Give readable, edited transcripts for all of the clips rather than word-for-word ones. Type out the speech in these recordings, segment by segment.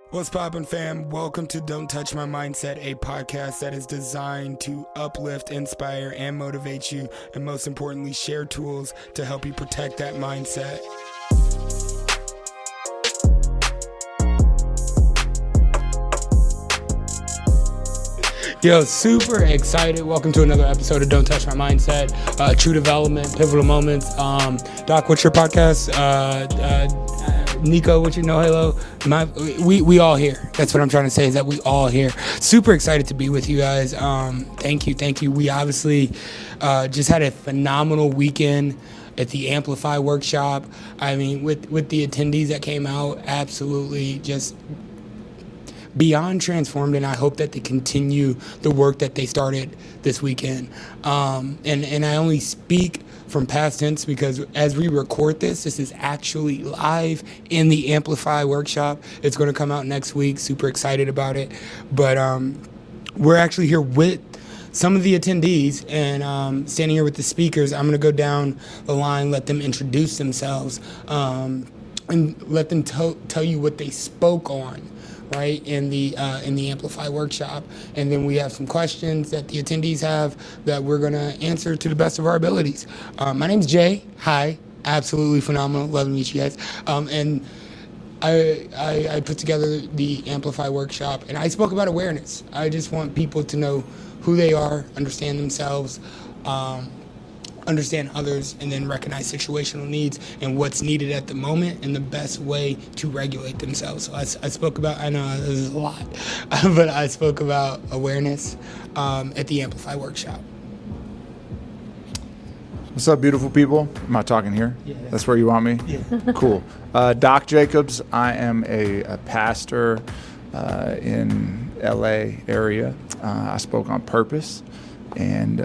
What's poppin', fam? Welcome to Don't Touch My Mindset, a podcast that is designed to uplift, inspire, and motivate you, and most importantly, share tools to help you protect that mindset. Yo, super excited. Welcome to another episode of Don't Touch My Mindset, True Development, Pivotal Moments. Doc, what's your podcast? Nico, what you know, hello. We all here. That's what I'm trying to say, is that we all here. Super excited to be with you guys. Thank you. We obviously just had a phenomenal weekend at the Amplify Workshop. I mean, with the attendees that came out, absolutely just beyond transformed, and I hope that they continue the work that they started this weekend. And I only speak from past tense because as we record this is actually live in the Amplify Workshop. It's going to come out next week. Super excited about it. But we're actually here with some of the attendees and standing here with the speakers. I'm going to go down the line, let them introduce themselves, and let them tell you what they spoke on, right, in the Amplify Workshop. And then we have some questions that the attendees have that we're going to answer to the best of our abilities. My name's Jay. Hi. Absolutely phenomenal. Love to meet you guys. And I put together the Amplify Workshop, and I spoke about awareness. I just want people to know who they are, understand themselves, understand others, and then recognize situational needs and what's needed at the moment and the best way to regulate themselves. So I spoke about, I know this is a lot, but I spoke about awareness at the Amplify Workshop. What's up, beautiful people? Am I talking here? Yeah. That's where you want me? Yeah. Cool. Doc Jacobs. I am a pastor in LA area. I spoke on purpose. And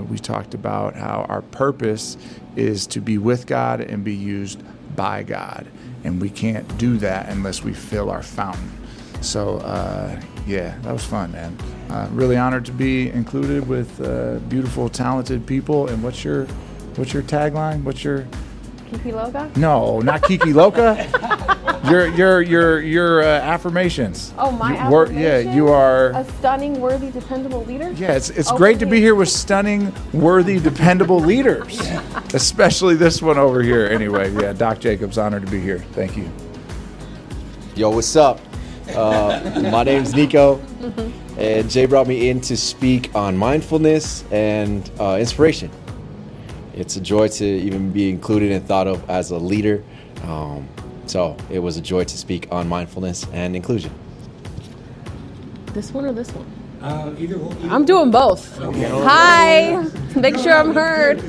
we talked about how our purpose is to be with God and be used by God. And we can't do that unless we fill our fountain. So, yeah, that was fun, man. Really honored to be included with beautiful, talented people. And what's your tagline? What's your... Kiki Loca? No, not Kiki Loca. Your affirmations. Oh, my affirmations? Yeah, you are a stunning, worthy, dependable leader? Yeah, it's great to be here with stunning, worthy, dependable leaders. Especially this one over here. Anyway, yeah, Doc Jacobs, honored to be here. Thank you. Yo, what's up? My name's Nico, and Jay brought me in to speak on mindfulness and inspiration. It's a joy to even be included and thought of as a leader. So it was a joy to speak on mindfulness and inclusion. This one or this one? Either I'm doing both. Okay. Hi. Make sure I'm heard.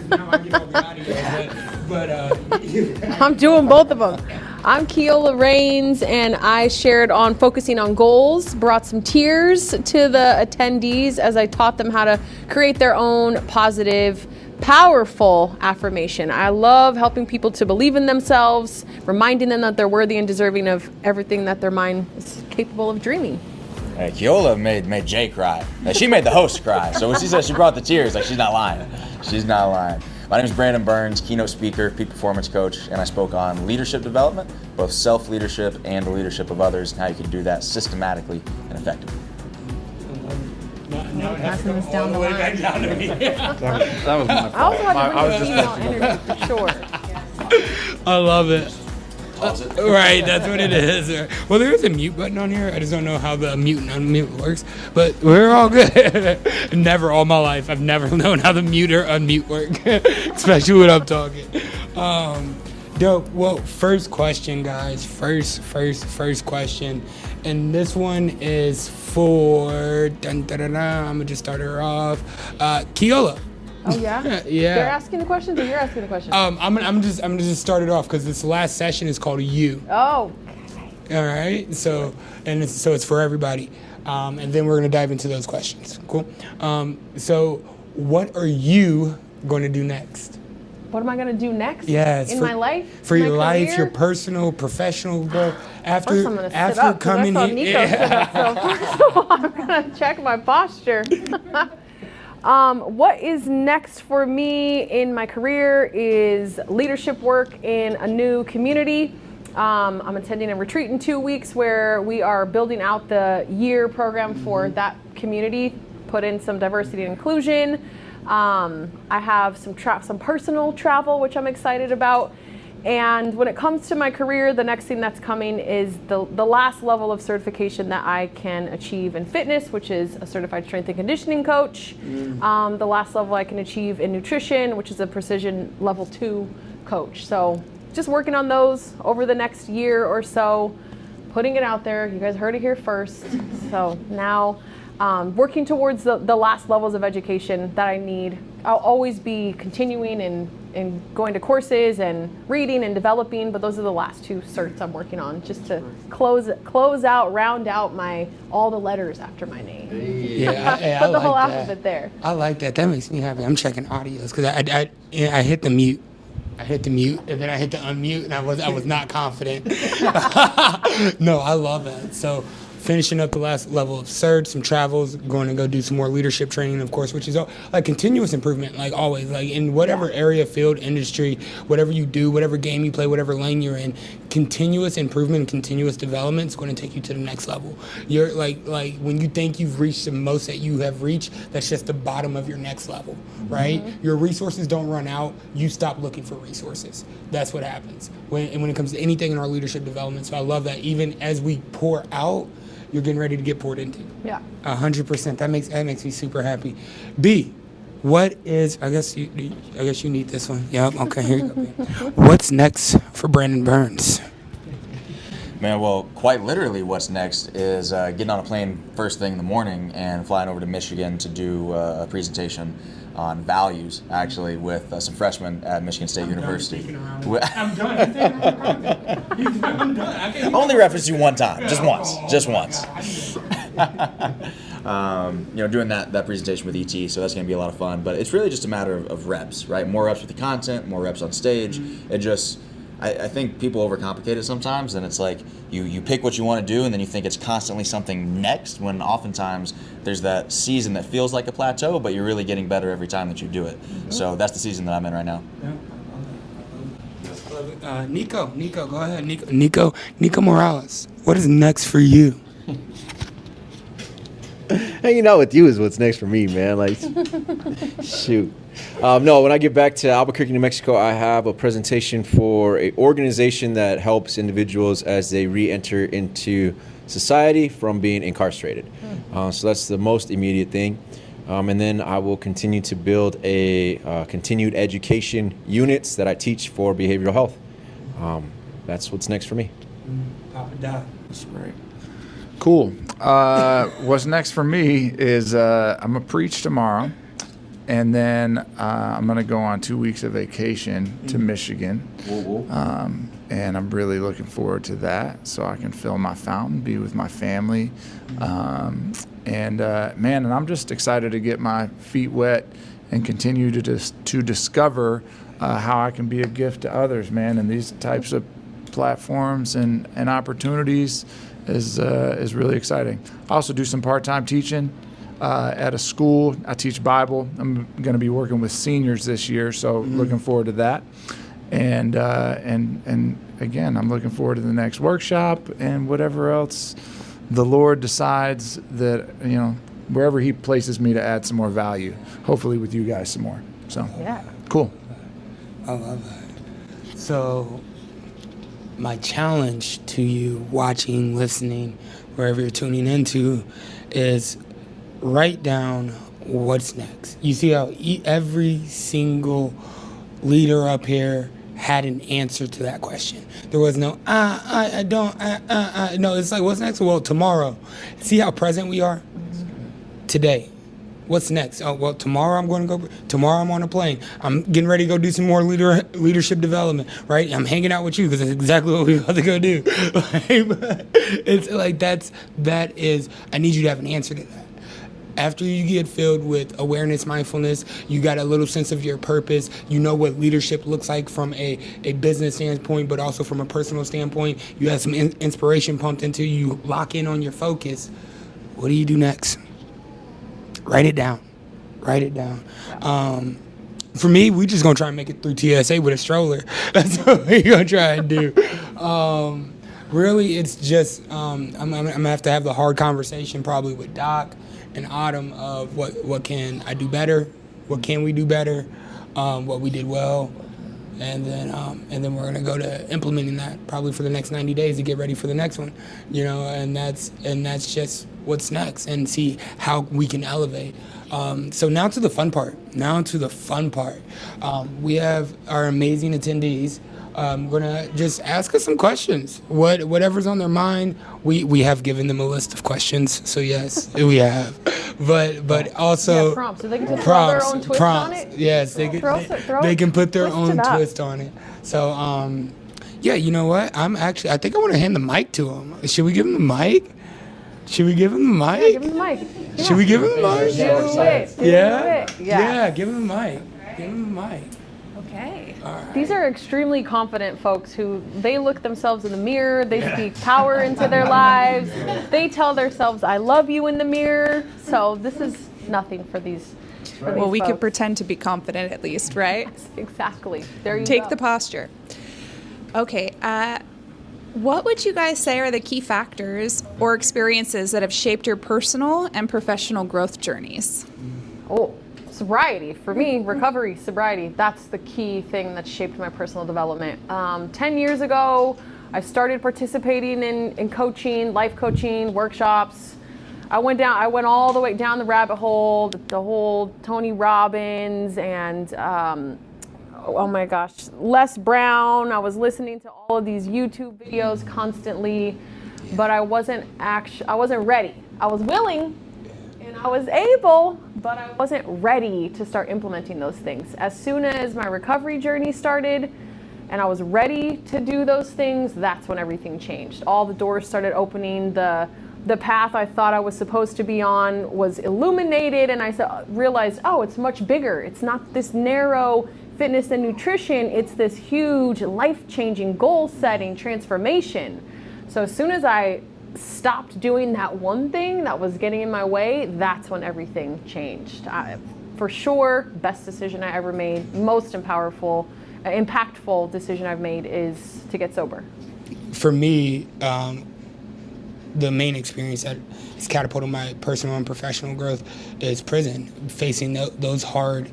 I'm doing both of them. I'm Kiola Rains, and I shared on focusing on goals, brought some tears to the attendees as I taught them how to create their own positive, powerful affirmation. I love helping people to believe in themselves, reminding them that they're worthy and deserving of everything that their mind is capable of dreaming. Hey, Kiola made Jay cry. She made the host cry. So when she said she brought the tears, she's not lying. She's not lying. My name is Brandon Burns, keynote speaker, peak performance coach, and I spoke on leadership development, both self-leadership and the leadership of others, and how you can do that systematically and effectively. Now Passing this down the line. Down to me. That was my fault. I also had to bring the female energy for sure. I love it. Right, that's what it is. Well, there is a mute button on here. I just don't know how the mute and unmute works, but we're all good. Never all my life, I've never known how the mute or unmute work, especially when I'm talking. Dope. Well, first question, guys. First question, and this one is for. I'm gonna just start her off. Kiola. Oh yeah? Yeah. They're asking the questions or you're asking the questions? I'm gonna just start it off because this last session is called You. Oh. All right. So it's for everybody, and then we're gonna dive into those questions. Cool. So what are you going to do next? What am I going to do next? Yes. In my life? For your life, career? your personal, professional growth. First, I'm going to sit up because I saw Nico sit up. So first of all, I'm going to check my posture. What is next for me in my career is leadership work in a new community. I'm attending a retreat in 2 weeks where we are building out the year program for that community, put in some diversity and inclusion. I have some personal travel, which I'm excited about. And when it comes to my career, the next thing that's coming is the last level of certification that I can achieve in fitness, which is a certified strength and conditioning coach. The last level I can achieve in nutrition, which is a precision level 2 coach. So just working on those over the next year or so, putting it out there. You guys heard it here first. So now working towards the last levels of education that I need. I'll always be continuing and going to courses and reading and developing, but those are the last 2 certs I'm working on, just to close out, round out all the letters after my name. Yeah, Put the whole like alphabet there. I like that. That makes me happy. I'm checking audios because I hit the mute. I hit the mute and then I hit the unmute, and I was not confident. No, I love that. So finishing up the last level of certs, some travels, going to go do some more leadership training, of course, which is like continuous improvement, like always, like in whatever area, field, industry, whatever you do, whatever game you play, whatever lane you're in, continuous improvement and continuous development is going to take you to the next level. You're like when you think you've reached the most that you have reached, that's just the bottom of your next level, right? Your resources don't run out. You stop looking for resources. That's what happens when it comes to anything in our leadership development. So I love that even as we pour out, you're getting ready to get poured into. Yeah. 100%. That makes me super happy. B, what is? I guess you need this one. Yeah. Okay. Here you go. B. What's next for Brandon Burns? Man, well, quite literally, what's next is getting on a plane first thing in the morning and flying over to Michigan to do a presentation on values, actually, with some freshmen at Michigan State University. I'm done. I'm done. Only reference you one time, just once. Doing that presentation with ET, so that's going to be a lot of fun. But it's really just a matter of reps, right? More reps with the content, more reps on stage. It just, I think people overcomplicate it sometimes, and it's like you pick what you want to do, and then you think it's constantly something next, when oftentimes there's that season that feels like a plateau, but you're really getting better every time that you do it. So that's the season that I'm in right now. Nico, go ahead. Nico Morales, what is next for you? Hanging out with you is what's next for me, man. Like, shoot. No, when I get back to Albuquerque, New Mexico, I have a presentation for an organization that helps individuals as they re-enter into society from being incarcerated. So that's the most immediate thing. And then I will continue to build a continued education units that I teach for behavioral health. That's what's next for me. Papa Doc. That's great. Cool. What's next for me is I'm going to preach tomorrow, and then I'm going to go on 2 weeks of vacation to Michigan. And I'm really looking forward to that, so I can fill my fountain, be with my family. And I'm just excited to get my feet wet and continue to discover how I can be a gift to others, man. And these types of platforms and opportunities is really exciting. I also do some part-time teaching at a school. I teach Bible. I'm going to be working with seniors this year, so looking forward to that. And again, I'm looking forward to the next workshop and whatever else the Lord decides that, wherever He places me to add some more value, hopefully with you guys some more. So, Yeah. Cool. I love that. So my challenge to you watching, listening, wherever you're tuning into, is write down what's next. You see how every single leader up here had an answer to that question. There was no, I don't, no, it's like, what's next? Well, tomorrow. See how present we are? Today. What's next? Oh, well, tomorrow tomorrow I'm on a plane. I'm getting ready to go do some more leadership development, right? I'm hanging out with you because that's exactly what we're about to go do. It's like, that is, I need you to have an answer to that. After you get filled with awareness, mindfulness, you got a little sense of your purpose. You know what leadership looks like from a business standpoint, but also from a personal standpoint. You have some inspiration pumped into you. Lock in on your focus. What do you do next? Write it down. For me, we just gonna try and make it through TSA with a stroller. That's what we gonna try and do. Really, it's just I'm gonna have to have the hard conversation probably with Doc and Autumn of what can I do better, what can we do better, what we did well, and then we're gonna go to implementing that probably for the next 90 days to get ready for the next one, and that's just what's next, and see how we can elevate. So now to the fun part. We have our amazing attendees. Gonna just ask us some questions. Whatever's on their mind. We have given them a list of questions. So yes, we have. But also prompts. So they can throw their own twist on it. Yes, they can put their own twist on it. So yeah, you know what? I think I want to hand the mic to them. Should we give them the mic? Yeah, give him the mic. Yeah. Should we give him the mic? Do it. Yeah, give him the mic. Give him the mic. Okay. Right. These are extremely confident folks who they look themselves in the mirror, they speak power into their lives, they tell themselves, I love you in the mirror. So this is nothing for these. Well, we could pretend to be confident at least, right? Exactly. There you Take go. the posture. Okay. What would you guys say are the key factors or experiences that have shaped your personal and professional growth journeys? Oh, sobriety. For me, recovery, sobriety. That's the key thing that shaped my personal development. 10 years ago, I started participating in coaching, life coaching, workshops. I went all the way down the rabbit hole, the whole Tony Robbins and oh my gosh, Les Brown. I was listening to all of these YouTube videos constantly, but I wasn't ready. I was willing and I was able, but I wasn't ready to start implementing those things. As soon as my recovery journey started and I was ready to do those things, that's when everything changed. All the doors started opening. The path I thought I was supposed to be on was illuminated, and I realized, oh, it's much bigger. It's not this narrow fitness and nutrition, it's this huge life-changing, goal-setting transformation. So as soon as I stopped doing that one thing that was getting in my way, that's when everything changed. For sure, best decision I ever made, most impactful decision I've made is to get sober. For me, the main experience that has catapulted my personal and professional growth is prison, facing those hard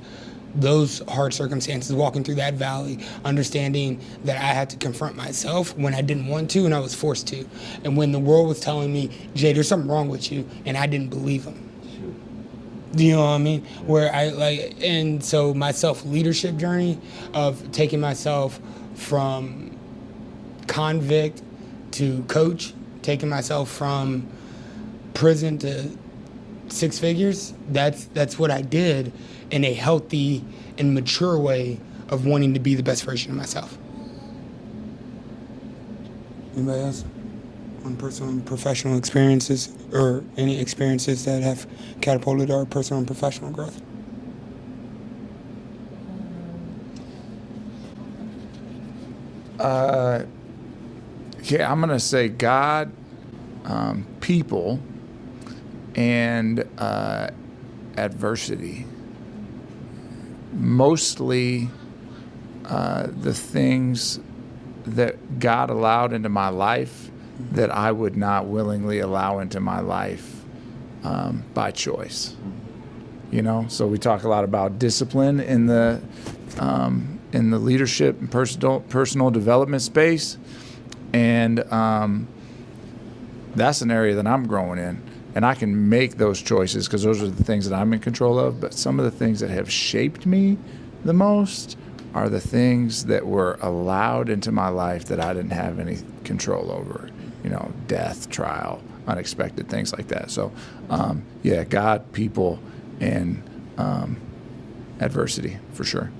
circumstances, walking through that valley, understanding that I had to confront myself when I didn't want to and I was forced to. And when the world was telling me, Jay, there's something wrong with you, and I didn't believe them. Do you know what I mean? And so my self-leadership journey of taking myself from convict to coach, taking myself from prison to six figures, that's what I did in a healthy and mature way of wanting to be the best version of myself. Anybody else on personal and professional experiences or any experiences that have catapulted our personal and professional growth? Yeah, I'm gonna say God, people, and adversity. Mostly the things that God allowed into my life that I would not willingly allow into my life by choice. So we talk a lot about discipline in the leadership and personal development space, and that's an area that I'm growing in. And I can make those choices because those are the things that I'm in control of. But some of the things that have shaped me the most are the things that were allowed into my life that I didn't have any control over. Death, trial, unexpected things like that. So, yeah, God, people, and adversity for sure.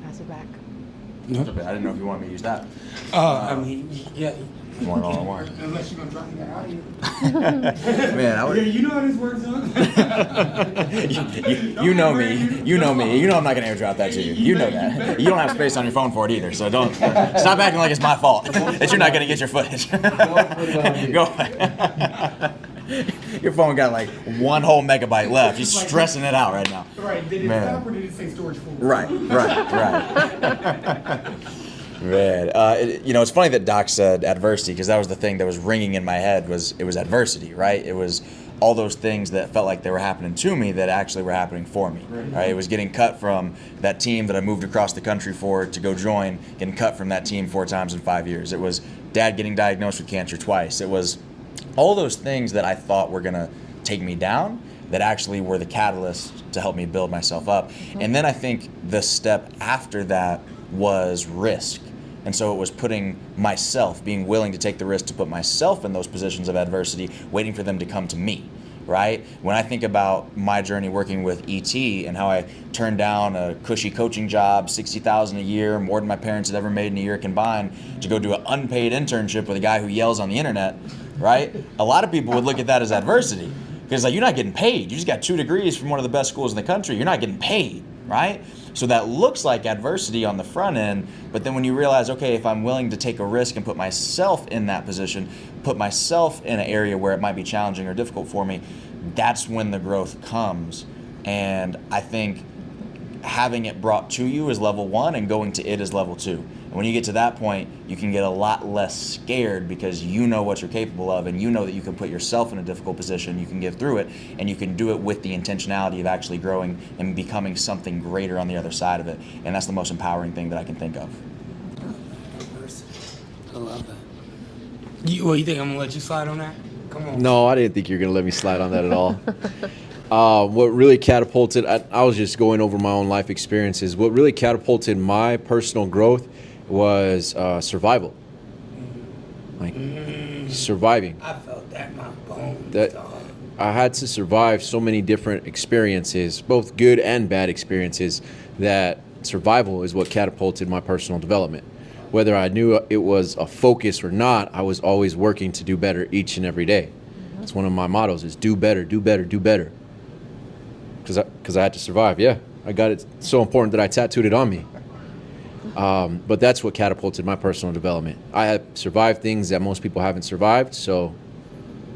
Pass it back. No? I didn't know if you wanted me to use that. I mean, yeah. One on one. Unless you're gonna try to get out of here. Man, I would. Yeah, you know how this works, huh? You know me. You know me. You know I'm not gonna airdrop that to you. You know that. You don't have space on your phone for it either. So don't stop acting like it's my fault that you're not gonna get your footage. Go ahead. Your phone got like 1 whole megabyte left. You're stressing it out right now. Right, did it stop or did it say storage full? Right. Man, it's funny that Doc said adversity, because that was the thing that was ringing in my head. It was adversity, right? It was all those things that felt like they were happening to me that actually were happening for me. Right? It was getting cut from that team that I moved across the country for to go join, getting cut from that team 4 times in 5 years. It was Dad getting diagnosed with cancer twice. It was all those things that I thought were gonna take me down that actually were the catalyst to help me build myself up. And then I think the step after that was risk. And so it was being willing to take the risk to put myself in those positions of adversity, waiting for them to come to me, right? When I think about my journey working with ET and how I turned down a cushy coaching job, $60,000 a year, more than my parents had ever made in a year combined, to go do an unpaid internship with a guy who yells on the internet, right? A lot of people would look at that as adversity, because like, you're not getting paid. You just got 2 degrees from one of the best schools in the country. You're not getting paid, right? So that looks like adversity on the front end, but then when you realize, okay, if I'm willing to take a risk and put myself in that position, put myself in an area where it might be challenging or difficult for me, that's when the growth comes. And I think having it brought to you is level 1 and going to it is level 2. And when you get to that point, you can get a lot less scared because you know what you're capable of, and you know that you can put yourself in a difficult position, you can get through it, and you can do it with the intentionality of actually growing and becoming something greater on the other side of it. And that's the most empowering thing that I can think of. I love that. You think I'm gonna let you slide on that? Come on. No, I didn't think you were going to let me slide on that at all. What really catapulted, I was just going over my own life experiences. What really catapulted my personal growth was survival. Like surviving. I felt that in my bones. I had to survive so many different experiences, both good and bad experiences, that survival is what catapulted my personal development. Whether I knew it was a focus or not, I was always working to do better each and every day. That's one of my mottos, is do better, do better, do better. Because I had to survive, yeah. I got it so important that I tattooed it on me. But that's what catapulted my personal development. I have survived things that most people haven't survived, so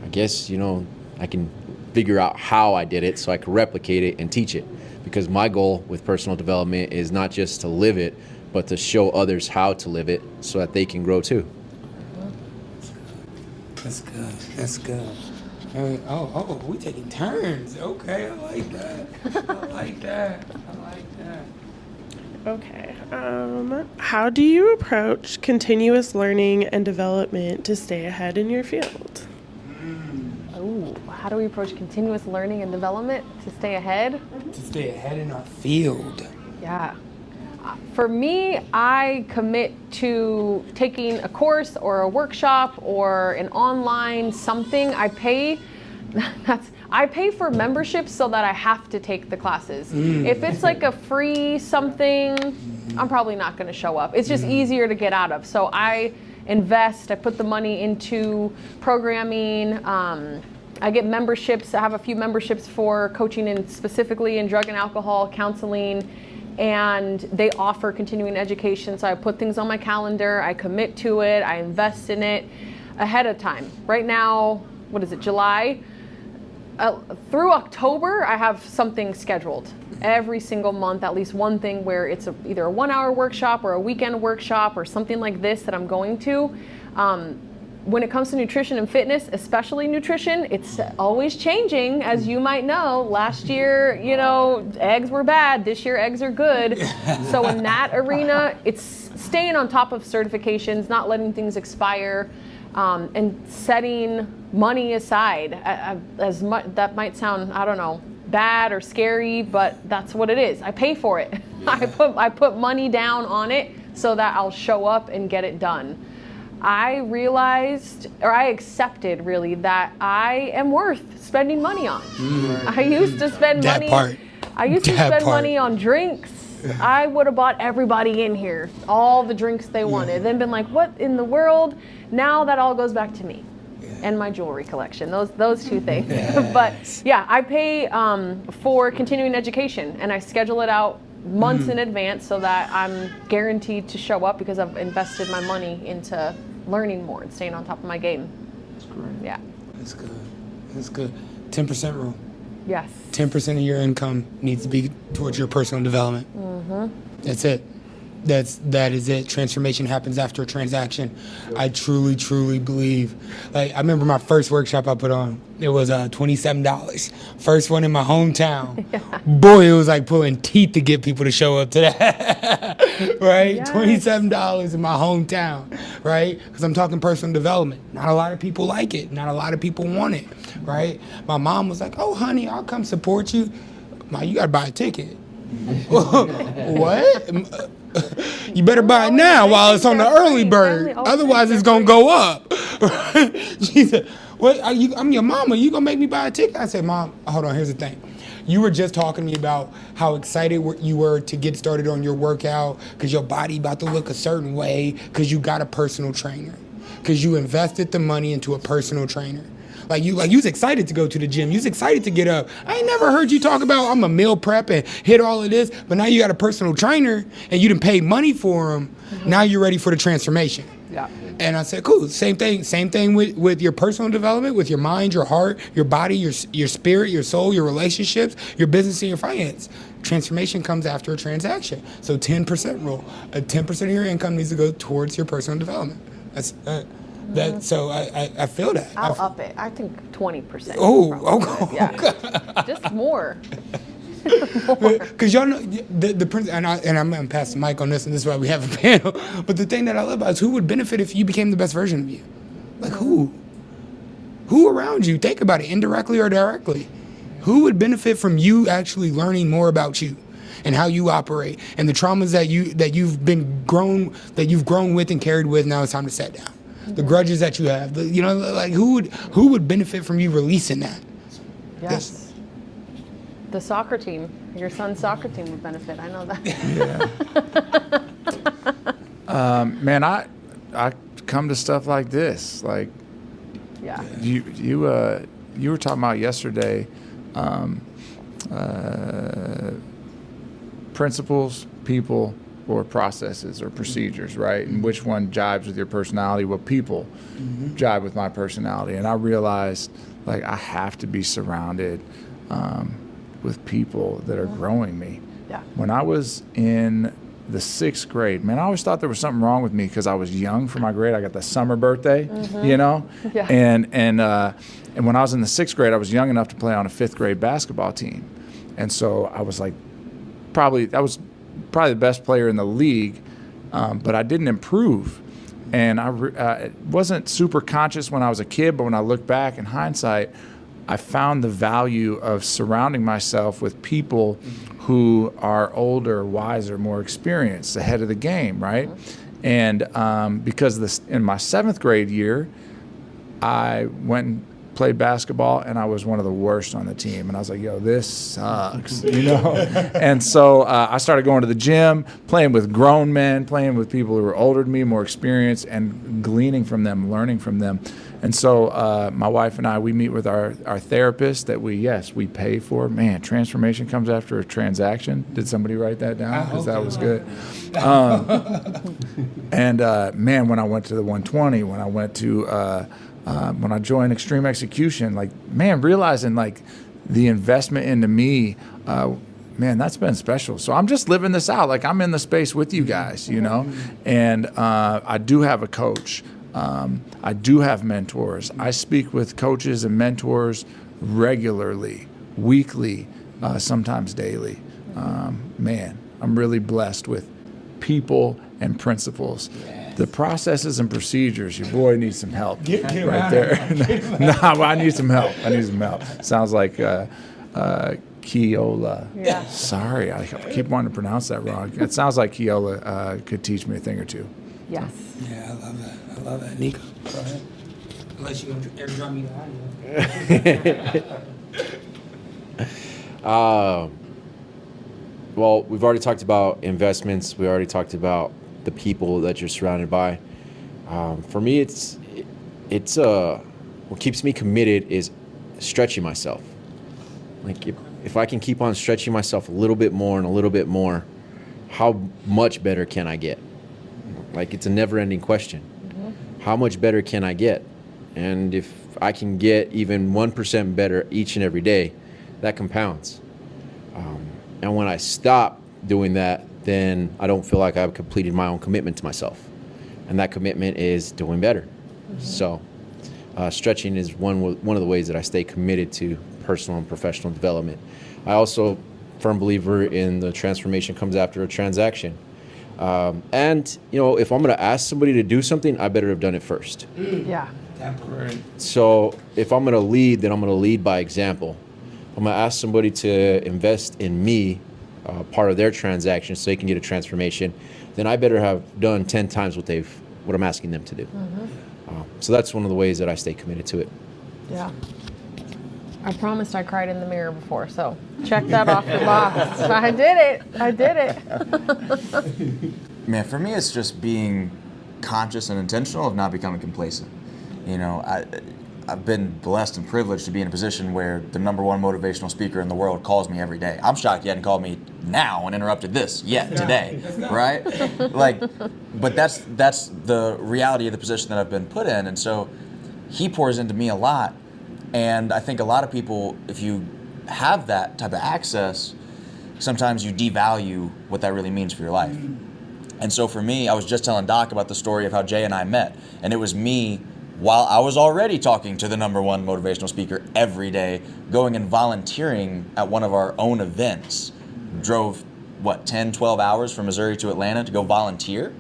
I guess, I can figure out how I did it so I can replicate it and teach it. Because my goal with personal development is not just to live it, but to show others how to live it so that they can grow too. That's good. That's good. We taking turns. Okay, I like that. I like that. Okay. How do you approach continuous learning and development to stay ahead in your field? Oh, how do we approach continuous learning and development to stay ahead? To stay ahead in our field. Yeah. For me, I commit to taking a course or a workshop or an online something. I pay for memberships so that I have to take the classes. If it's like a free something, I'm probably not going to show up. It's just easier to get out of. So I invest, I put the money into programming. I get memberships. I have a few memberships for coaching specifically in drug and alcohol counseling. And they offer continuing education, so I put things on my calendar, I commit to it, I invest in it ahead of time. Right now, what is it, July? Through October, I have something scheduled. Every single month, at least one thing where it's either a 1-hour workshop or a weekend workshop or something like this that I'm going to. When it comes to nutrition and fitness, especially nutrition, it's always changing, as you might know. Last year, eggs were bad. This year, eggs are good. So in that arena, it's staying on top of certifications, not letting things expire, and setting money aside. That might sound, I don't know, bad or scary, but that's what it is. I pay for it. I put money down on it so that I'll show up and get it done. I accepted really that I am worth spending money on. I used to spend money. Money on drinks. I would have bought everybody in here all the drinks they wanted. Then been like, what in the world? Now that all goes back to me and my jewelry collection. Those two things. But yeah, I pay for continuing education and I schedule it out months in advance so that I'm guaranteed to show up because I've invested my money into learning more and staying on top of my game. That's great. Yeah. That's good. That's good. 10% rule. Yes. 10% of your income needs to be towards your personal development. That's it. That is it. Transformation happens after a transaction. I truly believe. Like, I remember my first workshop I put on. It was $27. First one in my hometown. Boy, it was like pulling teeth to get people to show up to that. Right? Yes. $27 in my hometown. Right? Because I'm talking personal development. Not a lot of people like it. Not a lot of people want it. Right? My mom was like, "Oh, honey, I'll come support you." "Ma, you gotta buy a ticket." What? You better buy it now while it's on the early bird. Otherwise, it's gonna go up. She said, "What? I'm your mama. You gonna make me buy a ticket?" I said, "Mom, hold on. Here's the thing. You were just talking to me about how excited you were to get started on your workout because your body about to look a certain way because you got a personal trainer, because you invested the money into a personal trainer." Like you was excited to go to the gym. You was excited to get up. I ain't never heard you talk about I'm a meal prep and hit all of this, but now you got a personal trainer and you didn't pay money for him. Now you're ready for the transformation. Yeah. And I said, cool. Same thing with your personal development, with your mind, your heart, your body, your spirit, your soul, your relationships, your business, and your finance. Transformation comes after a transaction. So 10% rule. 10% of your income needs to go towards your personal development. That's that. So I feel that. I'll up it. I think 20%. Oh, Yeah. Just more. Because y'all know the principle, and I'm gonna pass the mic on this, and this is why we have a panel. But the thing that I love about is who would benefit if you became the best version of you? Like who? Who around you? Think about it, indirectly or directly. Who would benefit from you actually learning more about you and how you operate and the traumas that you've grown with and carried with? Now it's time to set down. The grudges that you have, like who would benefit from you releasing that? Yes. The soccer team, your son's soccer team would benefit. I know that. Yeah. Man, I come to stuff like this. Like, Yeah. you were talking about yesterday, principles, people, or processes or procedures, right? And which one jives with your personality? Well, people jive with my personality. And I realized, like, I have to be surrounded with people that are growing me. Yeah. When I was in the 6th grade, man, I always thought there was something wrong with me because I was young for my grade. I got the summer birthday, Yeah. And when I was in the 6th grade, I was young enough to play on a 5th grade basketball team. And so I was like, probably the best player in the league, but I didn't improve. And I wasn't super conscious when I was a kid, but when I look back in hindsight, I found the value of surrounding myself with people who are older, wiser, more experienced, ahead of the game, right? And because in my 7th grade year, I went and played basketball, and I was one of the worst on the team. And I was like, yo, this sucks, And so I started going to the gym, playing with grown men, playing with people who were older than me, more experienced, and gleaning from them, learning from them. And so my wife and I, we meet with our therapist that we pay for. Man, transformation comes after a transaction. Did somebody write that down? Because that was good. Man, when I went to the 120, when I went to when I joined Extreme Execution, like, man, realizing like the investment into me, man, that's been special. So I'm just living this out. Like, I'm in the space with you guys, and I do have a coach. I do have mentors. I speak with coaches and mentors regularly, weekly, sometimes daily. Man, I'm really blessed with people and principles. The processes and procedures, your boy needs some help Get right there. I need some help. Sounds like Kiola. Yeah. Sorry, I keep wanting to pronounce that wrong. It sounds like Kiola could teach me a thing or two. Yes. Yeah, I love that. Nico, go ahead. Unless you're going to airdrop me the audio. Well, we've already talked about investments. We already talked about the people that you're surrounded by. For me, it's what keeps me committed is stretching myself. Like, if I can keep on stretching myself a little bit more and a little bit more, how much better can I get? Like, it's a never-ending question. How much better can I get? And if I can get even 1% better each and every day, that compounds. And when I stop doing that, then I don't feel like I've completed my own commitment to myself. And that commitment is doing better. So stretching is one of the ways that I stay committed to personal and professional development. I also firm believer in the transformation comes after a transaction. And if I'm going to ask somebody to do something, I better have done it first. Yeah. So if I'm going to lead, then I'm going to lead by example. I'm going to ask somebody to invest in me, part of their transaction, so they can get a transformation. Then I better have done 10 times what I'm asking them to do. So that's one of the ways that I stay committed to it. Yeah. I promised I cried in the mirror before, so check that off the box. I did it. Man, for me, it's just being conscious and intentional of not becoming complacent. I've been blessed and privileged to be in a position where the #1 motivational speaker in the world calls me every day. I'm shocked he hadn't called me now and interrupted this yet today, right? But that's the reality of the position that I've been put in, and so he pours into me a lot. And I think a lot of people, if you have that type of access, sometimes you devalue what that really means for your life. And so for me, I was just telling Doc about the story of how Jay and I met, and it was me, while I was already talking to the #1 motivational speaker every day, going and volunteering at one of our own events. Drove, 10, 12 hours from Missouri to Atlanta to go volunteer.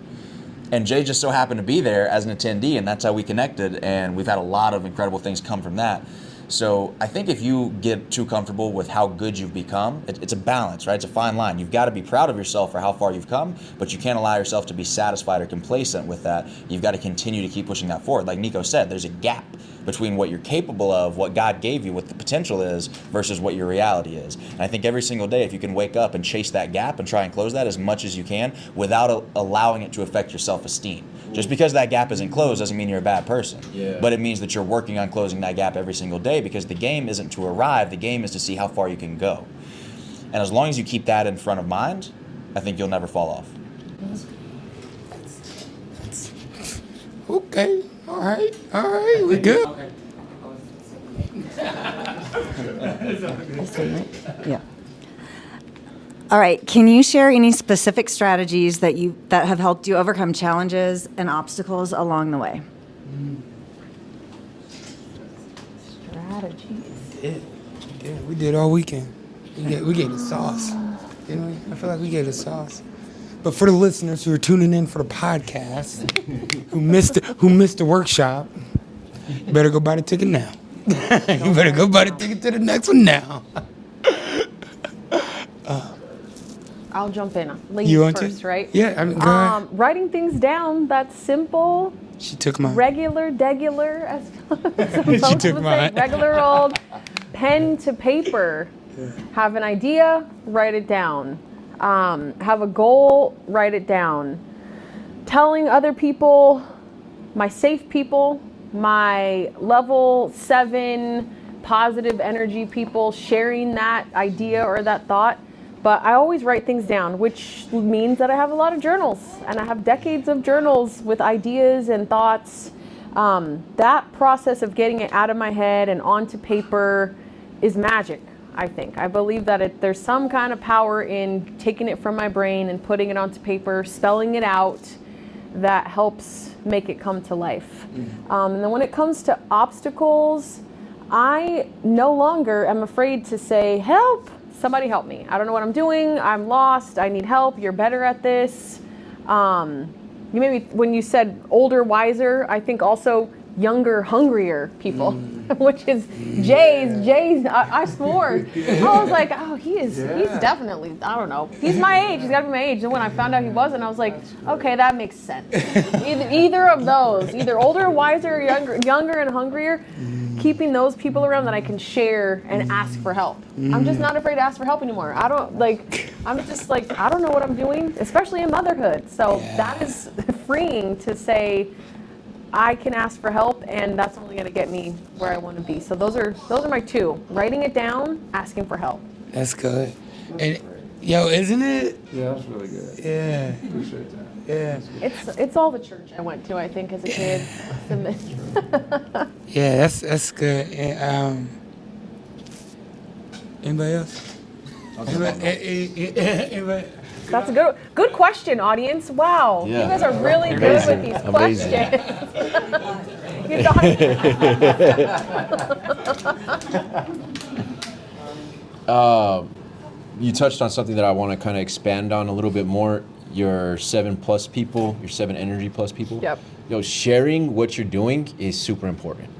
And Jay just so happened to be there as an attendee, and that's how we connected, and we've had a lot of incredible things come from that. So I think if you get too comfortable with how good you've become, it's a balance, right? It's a fine line. You've got to be proud of yourself for how far you've come, but you can't allow yourself to be satisfied or complacent with that. You've got to continue to keep pushing that forward. Like Nico said, there's a gap between what you're capable of, what God gave you, what the potential is, versus what your reality is. And I think every single day, if you can wake up and chase that gap and try and close that as much as you can without allowing it to affect your self-esteem. Just because that gap isn't closed doesn't mean you're a bad person. Yeah. But it means that you're working on closing that gap every single day, because the game isn't to arrive, the game is to see how far you can go. And as long as you keep that in front of mind, I think you'll never fall off. Okay. All right, we good. Yeah. All right. Can you share any specific strategies that have helped you overcome challenges and obstacles along the way? Strategies. We did all weekend. We gave the sauce. Didn't we? I feel like we gave the sauce. But for the listeners who are tuning in for the podcast, who missed the workshop, you better go buy the ticket now. You better go buy the ticket to the next one now. I'll jump in. Ladies You want first, to? right? Yeah, I mean, go ahead. Writing things down, that's simple. She took mine. Degular, as some She folks took would mine. say. Regular old pen to paper. Have an idea, write it down. Have a goal, write it down. Telling other people, my safe people, my level 7 positive energy people, sharing that idea or that thought. But I always write things down, which means that I have a lot of journals, and I have decades of journals with ideas and thoughts. That process of getting it out of my head and onto paper is magic, I think. I believe that there's some kind of power in taking it from my brain and putting it onto paper, spelling it out, that helps make it come to life. And then when it comes to obstacles, I no longer am afraid to say, help, somebody help me. I don't know what I'm doing. I'm lost. I need help. You're better at this. You maybe when you said older, wiser, I think also younger, hungrier people, which is Jay's. I swore. I was like, oh, he's definitely, I don't know. He's my age. He's got to be my age. And when I found out he wasn't, I was like, okay, that makes sense. Either of those, either older, wiser, or younger and hungrier. Keeping those people around that I can share and ask for help. I'm just not afraid to ask for help anymore. I'm just like, I don't know what I'm doing, especially in motherhood. So that is freeing to say, I can ask for help, and that's only going to get me where I want to be. So those are my two: writing it down, asking for help. That's good. And isn't it? Yeah, that's really good. Yeah. Appreciate that. Yeah. It's all the church I went to, I think, as a kid. Yeah, that's good. And, anybody else? Anybody? That's a good question, audience. Wow, Yeah. you guys are really good with these Amazing. questions. You got it. You touched on something that I want to kind of expand on a little bit more. Your 7+ people, your 7 energy plus people. Yep. Sharing what you're doing is super important.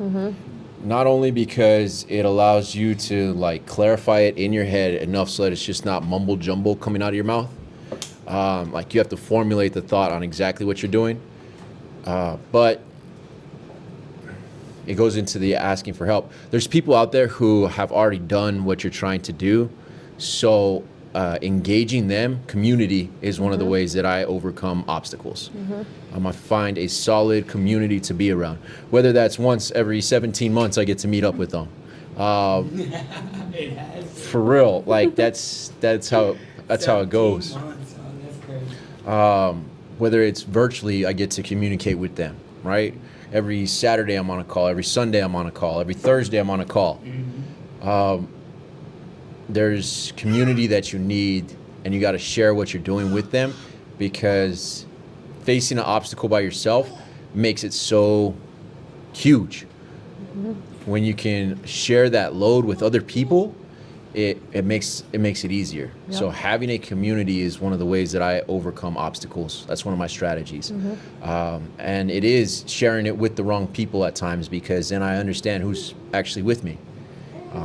Not only because it allows you to like clarify it in your head enough so that it's just not mumble jumble coming out of your mouth. Like you have to formulate the thought on exactly what you're doing. But it goes into the asking for help. There's people out there who have already done what you're trying to do. So engaging them, community is one of the ways that I overcome obstacles. I find a solid community to be around. Whether that's once every 17 months I get to meet up with them. For real, like that's how it goes. Whether it's virtually, I get to communicate with them, right? Every Saturday I'm on a call, every Sunday I'm on a call, every Thursday I'm on a call. There's community that you need, and you got to share what you're doing with them, because facing an obstacle by yourself makes it so huge. When you can share that load with other people, it makes it easier. Yep. So having a community is one of the ways that I overcome obstacles. That's one of my strategies. And it is sharing it with the wrong people at times, because then I understand who's actually with me.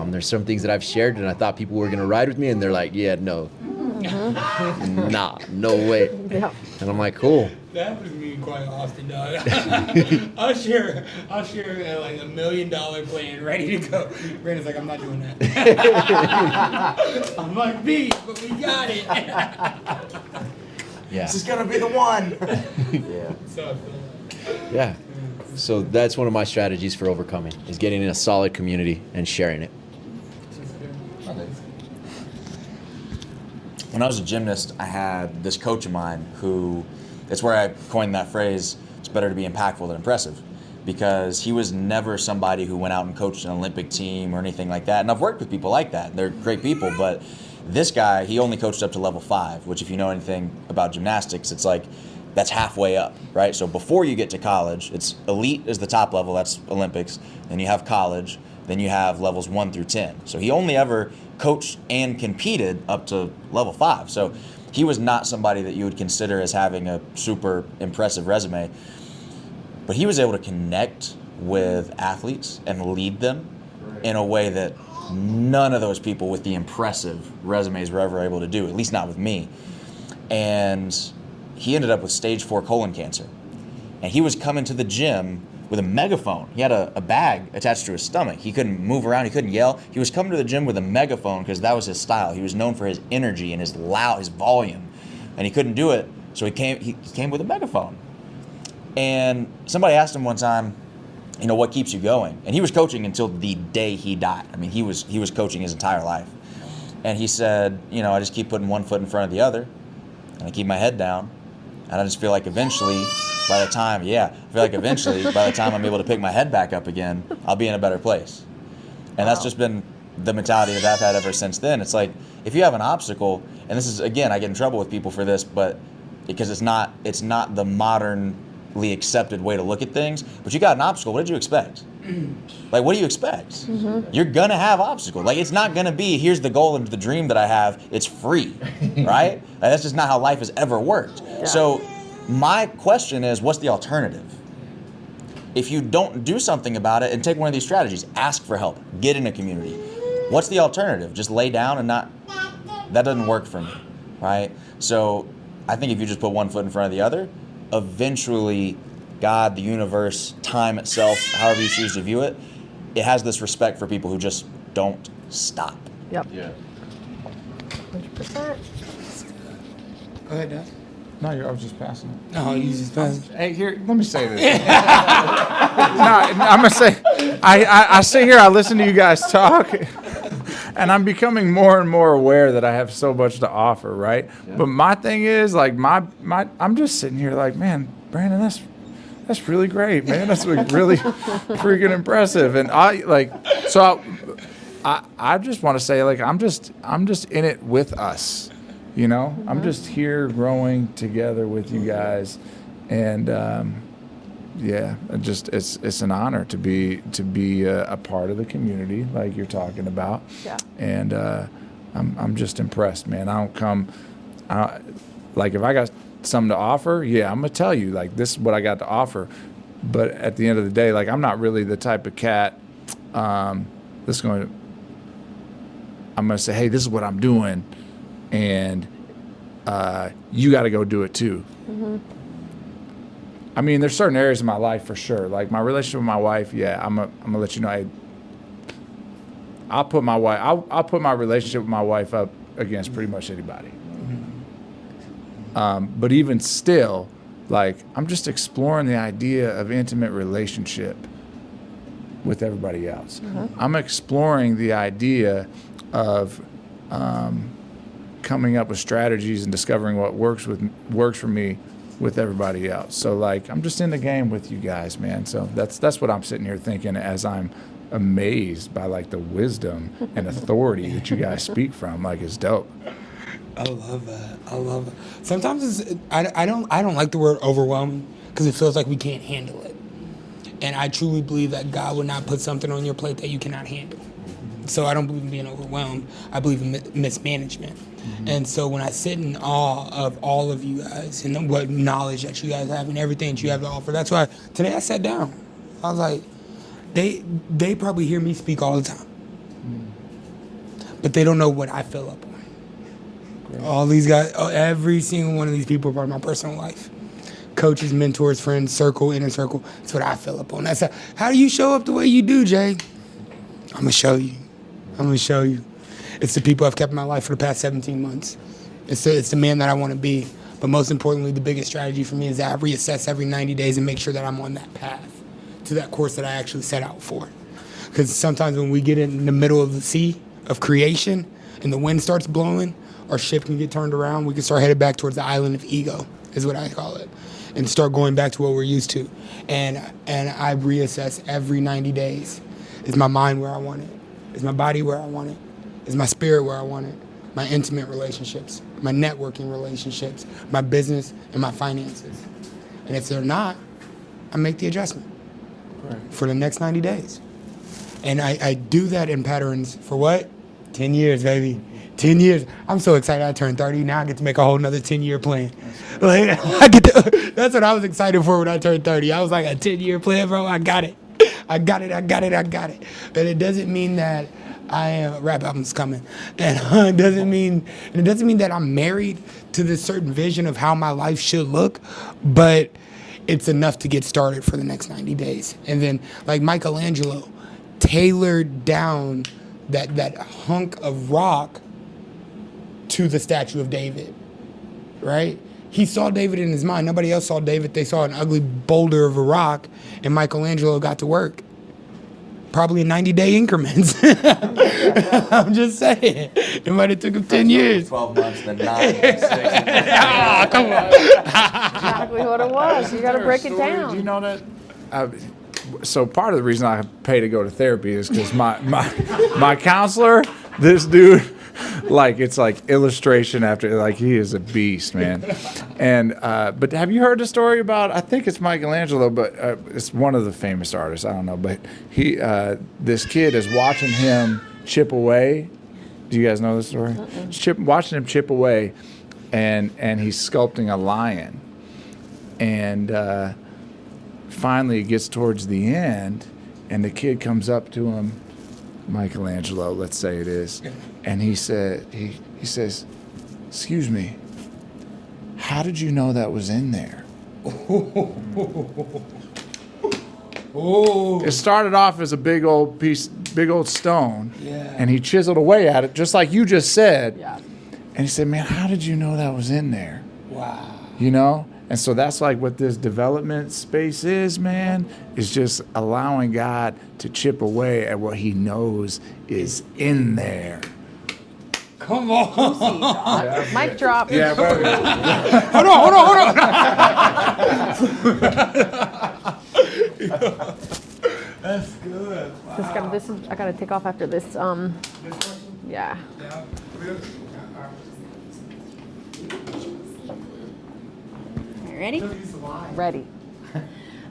There's some things that I've shared and I thought people were going to ride with me, and they're like, yeah, no. Nah, no way. Yeah. And I'm like, cool. That happens to me quite often, dog. I'll share like $1 million plan ready to go. Brandon's like, I'm not doing that. I'm like, B, but we got it. Yeah. This is gonna be the one. Yeah. So I feel like. Yeah. So that's one of my strategies for overcoming, is getting in a solid community and sharing it. When I was a gymnast, I had this coach of mine who, it's where I coined that phrase, it's better to be impactful than impressive, because he was never somebody who went out and coached an Olympic team or anything like that. And I've worked with people like that. They're great people, but this guy, he only coached up to level 5, which if you know anything about gymnastics, it's like, that's halfway up, right? So before you get to college, it's elite is the top level, that's Olympics. Then you have college, then you have levels 1 through 10. So he only ever coached and competed up to level 5. So he was not somebody that you would consider as having a super impressive resume. But he was able to connect with athletes and lead them in a way that none of those people with the impressive resumes were ever able to do, at least not with me. And he ended up with stage 4 colon cancer. And he was coming to the gym with a megaphone. He had a bag attached to his stomach. He couldn't move around, he couldn't yell. He was coming to the gym with a megaphone because that was his style. He was known for his energy and his volume. And he couldn't do it, so he came with a megaphone. And somebody asked him one time, what keeps you going? And he was coaching until the day he died. I mean, he was coaching his entire life. And he said, I just keep putting one foot in front of the other, and I keep my head down. And I just feel like eventually, by the time I'm able to pick my head back up again, I'll be in a better place. And that's just been the mentality that I've had ever since then. It's like, if you have an obstacle, and this is, again, I get in trouble with people for this, but because it's not the modernly accepted way to look at things, but you got an obstacle, what did you expect? Like, what do you expect? Mm-hmm. You're going to have obstacles. Like, it's not going to be, here's the goal and the dream that I have, it's free, right? Like, that's just not how life has ever worked. Yeah. So my question is, what's the alternative? If you don't do something about it and take one of these strategies, ask for help, get in a community. What's the alternative? Just lay down and not, that doesn't work for me, right? So I think if you just put one foot in front of the other, eventually God, the universe, time itself, however you choose to view it, it has this respect for people who just don't stop. Yep. Yeah. 100%. Go ahead, Dad. No, I was just passing it. No, you just passed. Hey, here, let me say this. I'm gonna say, I sit here, I listen to you guys talk, and I'm becoming more and more aware that I have so much to offer, right? Yeah. But my thing is, like, I'm just sitting here like, man, Brandon, that's really great, man. That's like really freaking impressive. And I just want to say, like, I'm just in it with us, you know. Mm-hmm. I'm just here growing together with you guys, and it's an honor to be a part of the community like you're talking about. Yeah. And I'm just impressed, man. Like if I got something to offer, yeah, I'm gonna tell you, like, this is what I got to offer. But at the end of the day, like, I'm not really the type of cat that's going to. I'm gonna say, hey, this is what I'm doing, and you got to go do it too. Mm-hmm. I mean, there's certain areas of my life for sure, like my relationship with my wife. Yeah, I'm gonna let you know. I'll put my relationship with my wife up against pretty much anybody. But even still, like, I'm just exploring the idea of intimate relationship with everybody else. Mm-hmm. I'm exploring the idea of coming up with strategies and discovering what works for me with everybody else. So, like, I'm just in the game with you guys, man. So that's what I'm sitting here thinking as I'm amazed by, like, the wisdom and authority that you guys speak from. Like, it's dope. I love that. Sometimes I don't like the word overwhelming because it feels like we can't handle it. And I truly believe that God would not put something on your plate that you cannot handle. So I don't believe in being overwhelmed. I believe in mismanagement. Mm-hmm. And so when I sit in awe of all of you guys and what knowledge that you guys have and everything that you have to offer, that's why today I sat down. I was like, they probably hear me speak all the time. But they don't know what I fill up on. All these guys, every single one of these people are part of my personal life. Coaches, mentors, friends, circle, inner circle. That's what I fill up on. That's how do you show up the way you do, Jay? I'm going to show you. It's the people I've kept in my life for the past 17 months. It's the man that I want to be. But most importantly, the biggest strategy for me is that I reassess every 90 days and make sure that I'm on that path to that course that I actually set out for. Because sometimes when we get in the middle of the sea of creation and the wind starts blowing, our ship can get turned around. We can start headed back towards the island of ego, is what I call it, and start going back to what we're used to. And I reassess every 90 days. Is my mind where I want it? Is my body where I want it? Is my spirit where I want it? My intimate relationships, my networking relationships, my business, and my finances. And if they're not, I make the adjustment for the next 90 days. And I do that in patterns for what? 10 years, baby. 10 years. I'm so excited I turned 30. Now I get to make a whole nother 10-year plan. Like, that's what I was excited for when I turned 30. I was like, a 10-year plan, bro. I got it. And it doesn't mean that rap album's coming. And it doesn't mean that I'm married to this certain vision of how my life should look, but it's enough to get started for the next 90 days. And then, like Michelangelo, tailored down that hunk of rock to the statue of David, right? He saw David in his mind. Nobody else saw David. They saw an ugly boulder of a rock, and Michelangelo got to work. Probably in 90-day increments. I'm just saying. It might have took him 10 years. 12 months, then 9, 6. Come on. Exactly what it was. You got to break it down. Do you know that? So part of the reason I pay to go to therapy is because my counselor, this dude, like, it's like illustration after, like, he is a beast, man. And but have you heard the story about, I think it's Michelangelo, but it's one of the famous artists, I don't know, but he this kid is watching him chip away. Do you guys know this story? Watching him chip away, and he's sculpting a lion, and finally it gets towards the end, and the kid comes up to him, Michelangelo, let's say it is, and he says, "Excuse me, how did you know that was in there?" It started off as a big old stone, and he chiseled away at it, just like you just said. Yeah. And he said, "Man, how did you know that was in there?" Wow. You know? And so that's like what this development space is, man, is just allowing God to chip away at what he knows is in there. Come on. Mic drop. Yeah, but, Hold on. That's good. Wow. I gotta take off after this. Yeah. Ready? Ready. All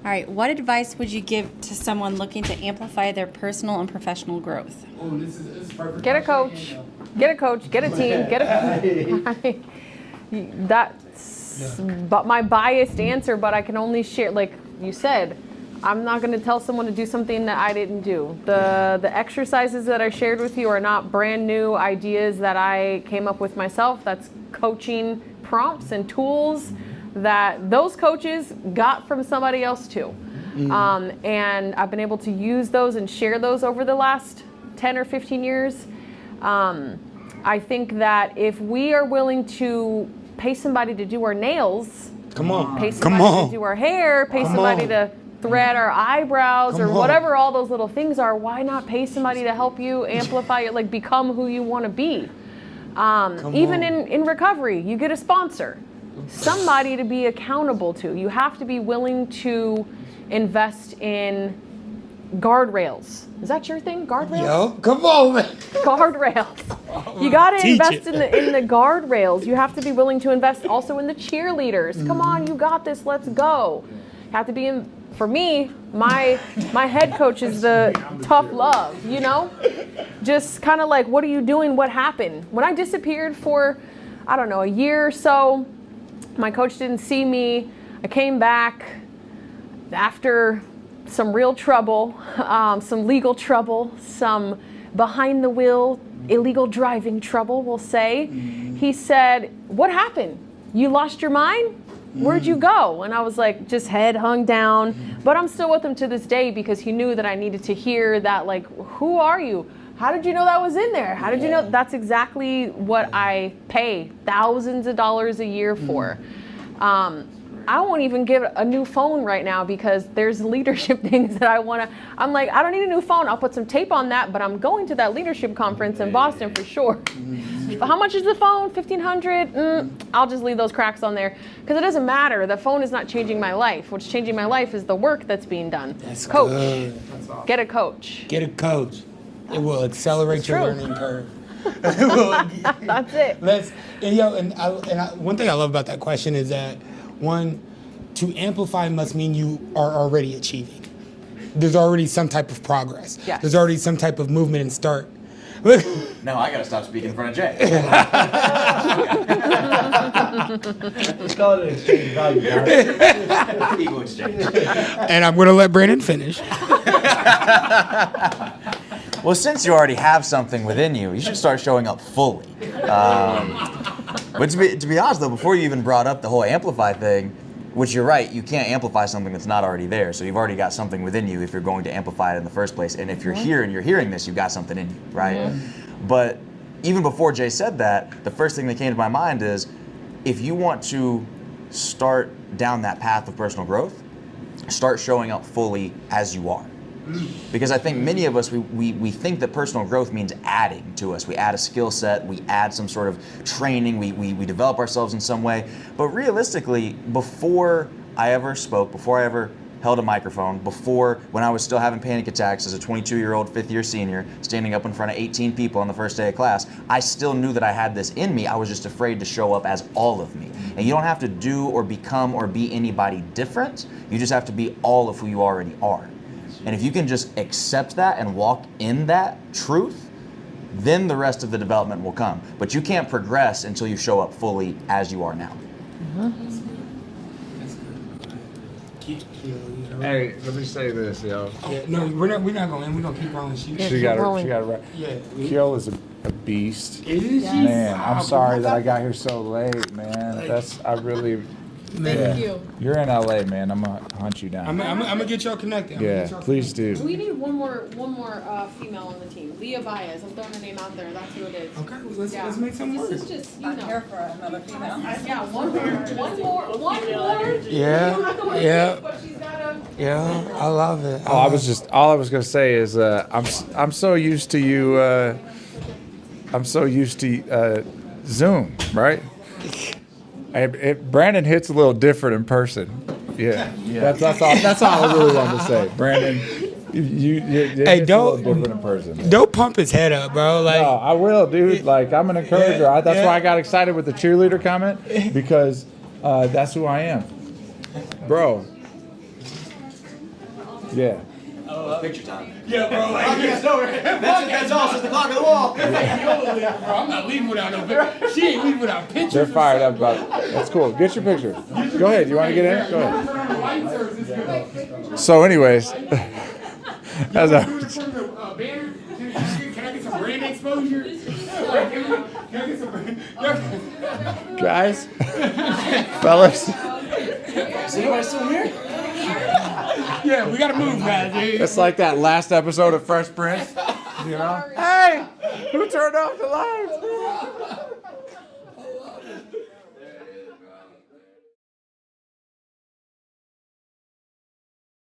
right. What advice would you give to someone looking to amplify their personal and professional growth? Oh, this is perfect. Get a coach. Get a coach. Get a team. Get a. That's but my biased answer. But I can only share, like you said. I'm not going to tell someone to do something that I didn't do. The exercises that I shared with you are not brand new ideas that I came up with myself. That's coaching prompts and tools that those coaches got from somebody else too. And I've been able to use those and share those over the last 10 or 15 years. I think that if we are willing to pay somebody to do our nails, pay somebody to do our hair, pay somebody to thread our eyebrows or whatever all those little things are, why not pay somebody to help you amplify it, like become who you want to be? Even in recovery, you get a sponsor, somebody to be accountable to. You have to be willing to invest in guardrails. Is that your thing? Guardrails? Yo, come on, man. Guardrails. You got to invest in the guardrails. You have to be willing to invest also in the cheerleaders. Come on, you got this. Let's go. You have to be in. For me, my head coach is the tough love, you know? Just kind of like, what are you doing? What happened? When I disappeared for, I don't know, a year or so, my coach didn't see me. I came back after some real trouble, some legal trouble, some behind the wheel, illegal driving trouble, we'll say. He said, what happened? You lost your mind? Where'd you go? And I was like, just head hung down. But I'm still with him to this day because he knew that I needed to hear that, like, who are you? How did you know that was in there? How did you know? That's exactly what I pay thousands of dollars a year for. I won't even give a new phone right now because there's leadership things that I want to. I'm like, I don't need a new phone. I'll put some tape on that, but I'm going to that leadership conference in Boston for sure. How much is the phone? $1,500? I'll just leave those cracks on there because it doesn't matter. The phone is not changing my life. What's changing my life is the work that's being done. That's coach. Good. Get a coach. Get a coach. It will accelerate your learning curve. That's it. One thing I love about that question is that, one, to amplify must mean you are already achieving. There's already some type of progress. Yes. There's already some type of movement and start. No, I gotta stop speaking in front of Jay. Let's call it an exchange value, guys. Ego exchange. And I'm going to let Brandon finish. Well, since you already have something within you, you should start showing up fully. But to be honest, though, before you even brought up the whole amplify thing, which you're right, you can't amplify something that's not already there. So you've already got something within you if you're going to amplify it in the first place. And if you're here and you're hearing this, you've got something in you, right? But even before Jay said that, the first thing that came to my mind is if you want to start down that path of personal growth, start showing up fully as you are. Because I think many of us, we think that personal growth means adding to us. We add a skill set, we add some sort of training, we develop ourselves in some way. But realistically, before I ever spoke, before I ever held a microphone, before when I was still having panic attacks as a 22-year-old, fifth-year senior, standing up in front of 18 people on the first day of class, I still knew that I had this in me. I was just afraid to show up as all of me. And you don't have to do or become or be anybody different. You just have to be all of who you already are. And if you can just accept that and walk in that truth, then the rest of the development will come. But you can't progress until you show up fully as you are now. Hey, let me say this, yo. Yeah, no, we're not going in. We're going to keep rolling. She got it right. Yeah. Kiola's a beast. Is she? Man, I'm sorry that I got here so late, man. Thank you. You're in LA, man. I'm gonna hunt you down. I'm gonna get y'all connected. Yeah, please do. We need one more female on the team. Leah Baez. I'm throwing her name out there. That's who it is. Okay, let's make some work. This is just, you know. for another female. Yeah, one more. Yeah. But she's got a. Yeah, I love it. All I was gonna say is I'm so used to you. I'm so used to Zoom, right? Brandon hits a little different in person. Yeah. That's all I really wanted to say. Brandon, you Hey, hits a little different in person. Don't pump his head up, bro. Like, No, I will, dude. Like, I'm an encourager. That's why I got excited with the cheerleader comment, because that's who I am, bro. Yeah. Picture time. yeah, bro. Like, That's all. It's the clock of the wall. bro, I'm not leaving without no picture. She ain't leaving without pictures. They're fired up about it. That's cool. Get your picture. Go ahead. You want to get in? Go ahead. So, anyways, as I was, Can I get some brand exposure? Can I get some brand? guys, fellas, Is anybody still here? Yeah, we gotta move, guys. Dude. it's like that last episode of Fresh Prince. You know? Hey, who turned off the lights?